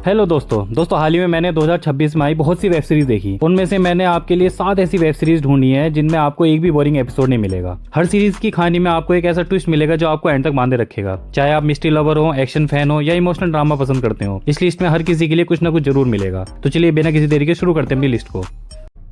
Hello दोस्तों हाल ही में मैंने 2026 में आई बहुत सी वेब सीरीज देखी। उनमें से मैंने आपके लिए 7 ऐसी वेब सीरीज ढूंढी है जिनमें आपको एक भी बोरिंग एपिसोड नहीं मिलेगा। हर सीरीज की कहानी में आपको एक ऐसा ट्विस्ट मिलेगा जो आपको एंड तक बांधे रखेगा। चाहे आप मिस्ट्री लवर हो, एक्शन फैन हो या इमोशनल ड्रामा पसंद करते हो, इस लिस्ट में हर किसी के लिए कुछ ना कुछ जरूर मिलेगा। तो चलिए बिना किसी देरी के शुरू करते हैं अपनी लिस्ट को।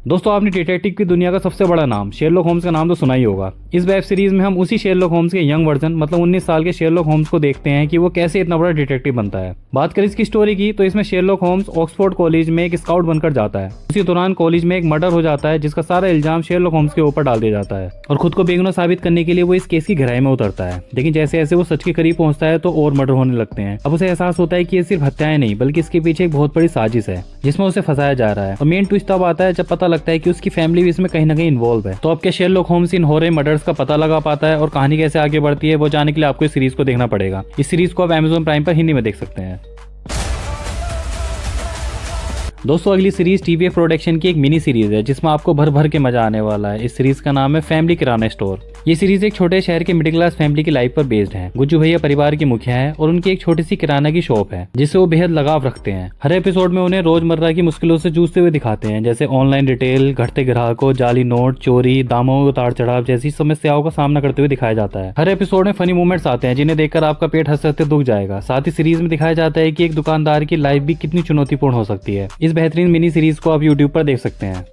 दोस्तों, आपने डिटेक्टिव की दुनिया का सबसे बड़ा नाम शेरलॉक होम्स का नाम तो सुना ही होगा। इस वेब सीरीज में हम उसी शेरलॉक होम्स के यंग वर्जन मतलब 19 साल के शेरलॉक होम्स को देखते हैं कि वो कैसे इतना बड़ा डिटेक्टिव बनता है। बात करें इसकी स्टोरी की तो इसमें शेरलॉक होम्स ऑक्सफोर्ड कॉलेज में एक स्काउट बनकर जाता है। उसी दौरान कॉलेज में एक मर्डर हो जाता है जिसका सारा इल्जाम शेरलॉक होम्स के ऊपर डाल दिया जाता है और खुद को बेगुनाह साबित करने के लिए वो इस केस की गहराई में उतरता है। लेकिन जैसे जैसे वो सच के करीब पहुंचता है तो और मर्डर होने लगते हैं। अब उसे एहसास होता है कि ये सिर्फ हत्याएं नहीं बल्कि इसके पीछे एक बहुत बड़ी साजिश है जिसमें उसे फंसाया जा रहा है। और मेन ट्विस्ट तब आता है जब पता लगता है कि उसकी फैमिली भी इसमें कहीं ना कहीं इन्वॉल्व है। तो अब क्या शेरलॉक होम्स इन हो रहे मर्डर्स का पता लगा पाता है और कहानी कैसे आगे बढ़ती है, वो जानने के लिए आपको इस सीरीज को देखना पड़ेगा। इस सीरीज को आप Amazon प्राइम पर हिंदी में देख सकते हैं। दोस्तों, अगली सीरीज टीवीएफ प्रोडक्शन की एक मिनी सीरीज है जिसमें आपको भर भर के मजा आने वाला है। इस सीरीज का नाम है फैमिली किराना स्टोर। ये सीरीज एक छोटे शहर के मिडिल क्लास फैमिली की लाइफ पर बेस्ड है। गुज्जू भैया परिवार के मुखिया है और उनकी एक छोटी सी किराना की शॉप है जिससे वो बेहद लगाव रखते हैं। हर एपिसोड में उन्हें रोजमर्रा की मुश्किलों से जूझते हुए दिखाते हैं, जैसे ऑनलाइन रिटेल, घटते ग्राहकों, जाली नोट, चोरी, दामों में उतार चढ़ाव जैसी समस्याओं का सामना करते हुए दिखाया जाता है। हर एपिसोड में फनी मोमेंट्स आते हैं जिन्हें देखकर आपका पेट हंसते हंसते दुख जाएगा। साथ ही सीरीज में दिखाया जाता है कि एक दुकानदार की लाइफ भी कितनी चुनौतीपूर्ण हो सकती है। इस बेहतरीन मिनी सीरीज को आप यूट्यूब पर देख सकते हैं।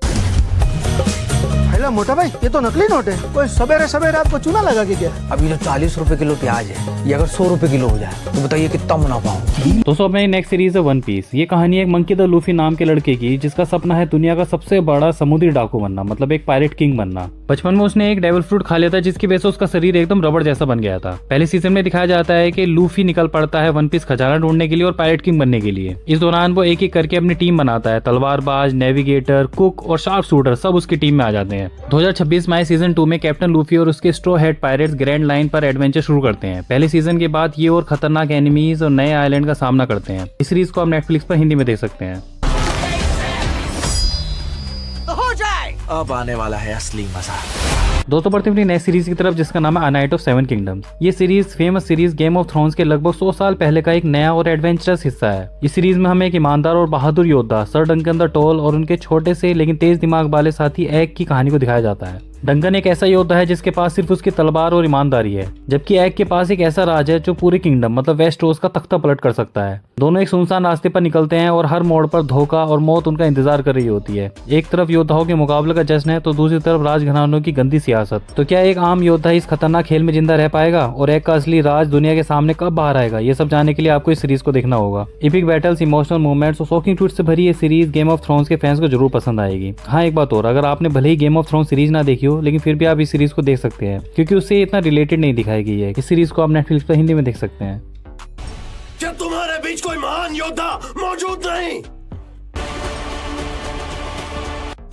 मोटा भाई, ये तो नकली नोट है। कोई सवेरे सवेरे आपको चूना लगा के क्या? अभी जो 40 रुपए किलो प्याज है, ये अगर 100 रुपए किलो हो जाए तो बताइए कितना मुनाफा हो। दोस्तों, अपनी नेक्स्ट सीरीज है वन पीस। ये कहानी एक मंकी द लूफी नाम के लड़के की जिसका सपना है दुनिया का सबसे बड़ा समुद्री डाकू बनना, मतलब एक पायरेट किंग बनना। बचपन में उसने एक डेविल फ्रूट खा लिया था जिसकी वजह से उसका शरीर एकदम रबड़ जैसा बन गया था। पहले सीजन में दिखाया जाता है कि लूफी निकल पड़ता है वन पीस खजाना ढूंढने के लिए और पायरेट किंग बनने के लिए। इस दौरान वो एक एक करके अपनी टीम बनाता है। तलवारबाज, नेविगेटर, कुक और शार्प शूटर सब उसकी टीम में आ जाते हैं। 2026 में सीजन 2 में कैप्टन लूफी और उसके स्ट्रो हेड पायरेट्स ग्रैंड लाइन पर एडवेंचर शुरू करते हैं। पहले सीजन के बाद ये और खतरनाक एनिमीज और नए आइलैंड का सामना करते हैं। इस सीरीज को आप नेटफ्लिक्स पर हिंदी में देख सकते हैं। हो जाए, अब आने वाला है असली मजा। दोस्तों, बढ़ते हैं अपनी नई सीरीज की तरफ जिसका नाम है a knight of seven kingdoms. ये series famous series game of thrones के लगभग 100 साल पहले का एक नया और एडवेंचरस हिस्सा है। इस सीरीज में हमें एक ईमानदार और बहादुर योद्धा सर डंकन द टॉल और उनके छोटे से लेकिन तेज दिमाग वाले साथी एग की कहानी को दिखाया जाता है। डंकन एक ऐसा योद्धा है जिसके पास सिर्फ उसकी तलवार और ईमानदारी है, जबकि एग के पास एक ऐसा राज है जो पूरे किंगडम मतलब वेस्टरोस का तख्ता पलट कर सकता है। दोनों एक सुनसान रास्ते पर निकलते हैं और हर मोड़ पर धोखा और मौत उनका इंतजार कर रही होती है। एक तरफ योद्धाओं के मुकाबले का जश्न है तो दूसरी तरफ राजघरानों की गंदी सियासत। तो क्या एक आम योद्धा इस खतरनाक खेल में जिंदा रह पाएगा और एग का असली राज दुनिया के सामने कब बाहर आएगा, ये सब जानने के लिए आपको इस सीरीज को देखना होगा। एपिक बैटल्स, इमोशनल मूवमेंट्स और शॉकिंग ट्विस्ट से भरी ये सीरीज गेम ऑफ थ्रोन्स के फैंस को जरूर पसंद आएगी। हाँ, एक बात और, अगर आपने भले ही गेम ऑफ थ्रोन्स सीरीज ना देखी हो लेकिन फिर भी आप इस सीरीज को देख सकते हैं क्योंकि उससे इतना रिलेटेड नहीं दिखाई गई है। इस सीरीज को आप नेटफ्लिक्स पर हिंदी में देख सकते हैं। क्या तुम्हारे बीच कोई महान योद्धा मौजूद नहीं?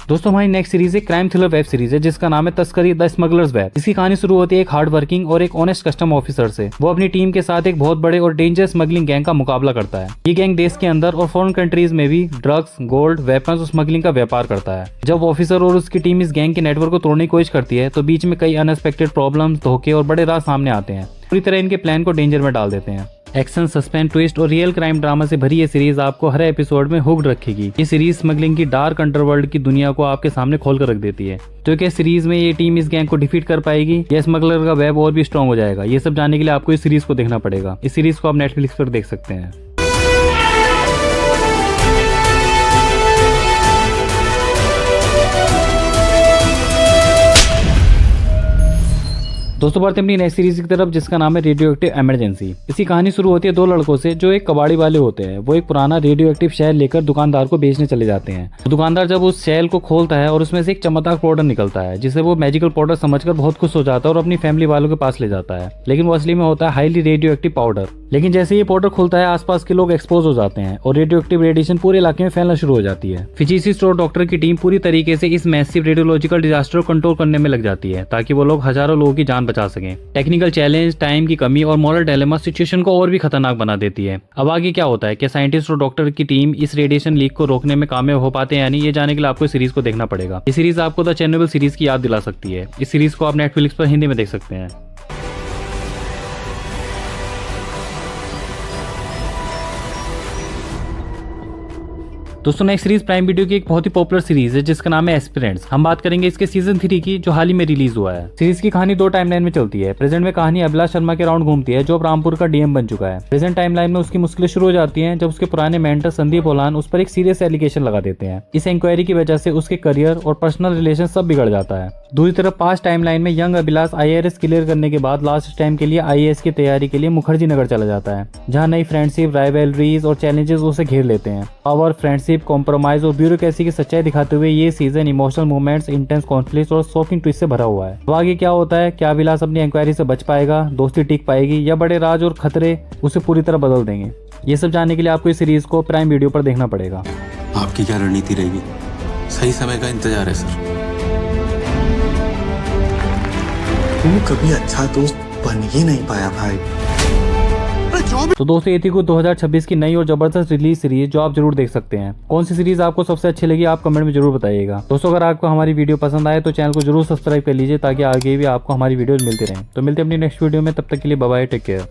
दोस्तों, हमारी नेक्स्ट सीरीज एक क्राइम थ्रिलर वेब सीरीज है जिसका नाम है तस्करी द स्मगलर्स वेब। इसकी कहानी शुरू होती है एक हार्ड वर्किंग और एक ऑनेस्ट कस्टम ऑफिसर से। वो अपनी टीम के साथ एक बहुत बड़े और डेंजरस स्मगलिंग गैंग का मुकाबला करता है। ये गैंग देश के अंदर और फॉरेन कंट्रीज में भी ड्रग्स, गोल्ड, वेपन्स और स्मगलिंग का व्यापार करता है। जब ऑफिसर और उसकी टीम इस गैंग के नेटवर्क को तोड़ने की कोशिश करती है तो बीच में कई अनएक्सपेक्टेड प्रॉब्लम्स, धोखे और बड़े राज सामने आते हैं। पूरी तरह इनके प्लान को डेंजर में डाल देते हैं। एक्शन, सस्पेंस, ट्विस्ट और रियल क्राइम ड्रामा से भरी ये सीरीज आपको हर एपिसोड में हुक्ड रखेगी। ये सीरीज स्मगलिंग की डार्क अंडरवर्ल्ड की दुनिया को आपके सामने खोल कर रख देती है। तो क्या सीरीज में ये टीम इस गैंग को डिफीट कर पाएगी या स्मगलर का वेब और भी स्ट्रॉन्ग हो जाएगा, ये सब जानने के लिए आपको इस सीरीज को देखना पड़ेगा। इस सीरीज को आप नेटफ्लिक्स पर देख सकते हैं। दोस्तों, बढ़ते हैं अपनी नेक्स्ट सीरीज की तरफ जिसका नाम है रेडियो एक्टिव इमरजेंसी। इसकी कहानी शुरू होती है दो लड़कों से जो एक कबाड़ी वाले होते हैं। वो एक पुराना रेडियो एक्टिव शैल लेकर दुकानदार को बेचने चले जाते हैं। दुकानदार जब उस शैल को खोलता है और उसमें से एक चमकदार पाउडर निकलता है जिसे वो मैजिकल पाउडर समझकर बहुत खुश हो जाता है और अपनी फैमिली वालों के पास ले जाता है, लेकिन वो असली में होता है हाईली रेडियो एक्टिव पाउडर। लेकिन जैसे ये पाउडर खुलता है आसपास के लोग एक्सपोज हो जाते हैं और रेडियो एक्टिव रेडिएशन पूरे इलाके में फैलना शुरू हो जाती है। फिजिसिस्ट और डॉक्टर की टीम पूरी तरीके से इस मैसिव रेडियोलॉजिकल डिजास्टर को कंट्रोल करने में लग जाती है ताकि वो लोग हजारों लोगों की जान बचा सकें। टेक्निकल चैलेंज, टाइम की कमी और मॉरल डायलेमा सिचुएशन को और भी खतरनाक बना देती है। अब आगे क्या होता है, क्या साइंटिस्ट और डॉक्टर की टीम इस रेडिएशन लीक को रोकने में कामयाब हो पाते हैं या नहीं, ये जानने के लिए आपको इस सीरीज को देखना पड़ेगा। ये सीरीज आपको द चेरनोबिल सीरीज की याद दिला सकती है। इस सीरीज को आप नेटफ्लिक्स पर हिंदी में देख सकते हैं। दोस्तों नेक्स्ट सीरीज प्राइम वीडियो की एक बहुत ही पॉपुलर सीरीज है जिसका नाम है एस्पिरेंट्स। हम बात करेंगे इसके सीजन 3 की जो हाल ही में रिलीज हुआ है। सीरीज की कहानी 2 टाइमलाइन में चलती है। प्रेजेंट में कहानी अभिलाष शर्मा के राउंड घूमती है जो अब रामपुर का डीएम बन चुका है। प्रेजेंट टाइमलाइन में उसकी मुश्किलें शुरू हो जाती हैं जब उसके पुराने मेंटर संदीप ओलान उस पर एक सीरियस एलिगेशन लगा देते हैं। इस इंक्वायरी की वजह से उसके करियर और पर्सनल रिलेशन सब बिगड़ जाता है। दूसरी तरफ पास्ट टाइमलाइन में यंग अभिलाष IAS क्लियर करने के बाद लास्ट टाइम के लिए IAS की तैयारी के लिए मुखर्जी नगर चला जाता है, जहां नई फ्रेंडशिप, राइवलरीज और चैलेंजेस उसे घेर लेते हैं। पावर, फ्रेंडशिप, कॉम्प्रोमाइज और ब्यूरोक्रेसी की सच्चाई दिखाते हुए ये season emotional movements, intense conflict और शॉकिंग ट्विस्ट से भरा हुआ है। अब आगे क्या होता है? क्या अभिलाष अपनी इंक्वायरी से बच पाएगा, दोस्ती टिक पाएगी या बड़े राज और खतरे उसे पूरी तरह बदल देंगे? ये सब जानने के लिए आपको इस सीरीज को प्राइम वीडियो पर देखना पड़ेगा। आपकी क्या रणनीति रहेगी? सही समय का इंतजार है सर। तू कभी अच्छा दोस्त बन ही नहीं पाया भाई। तो दोस्तों ये थी कुछ 2026 की नई और जबरदस्त रिलीज सीरीज जो आप जरूर देख सकते हैं। कौन सी सीरीज आपको सबसे अच्छी लगी आप कमेंट में जरूर बताइएगा। दोस्तों अगर आपको हमारी वीडियो पसंद आए तो चैनल को जरूर सब्सक्राइब कर लीजिए ताकि आगे भी आपको हमारी वीडियोज मिलती रहें। तो मिलते हैं अपनी नेक्स्ट वीडियो में, तब तक के लिए बाय बाय, टेक केयर।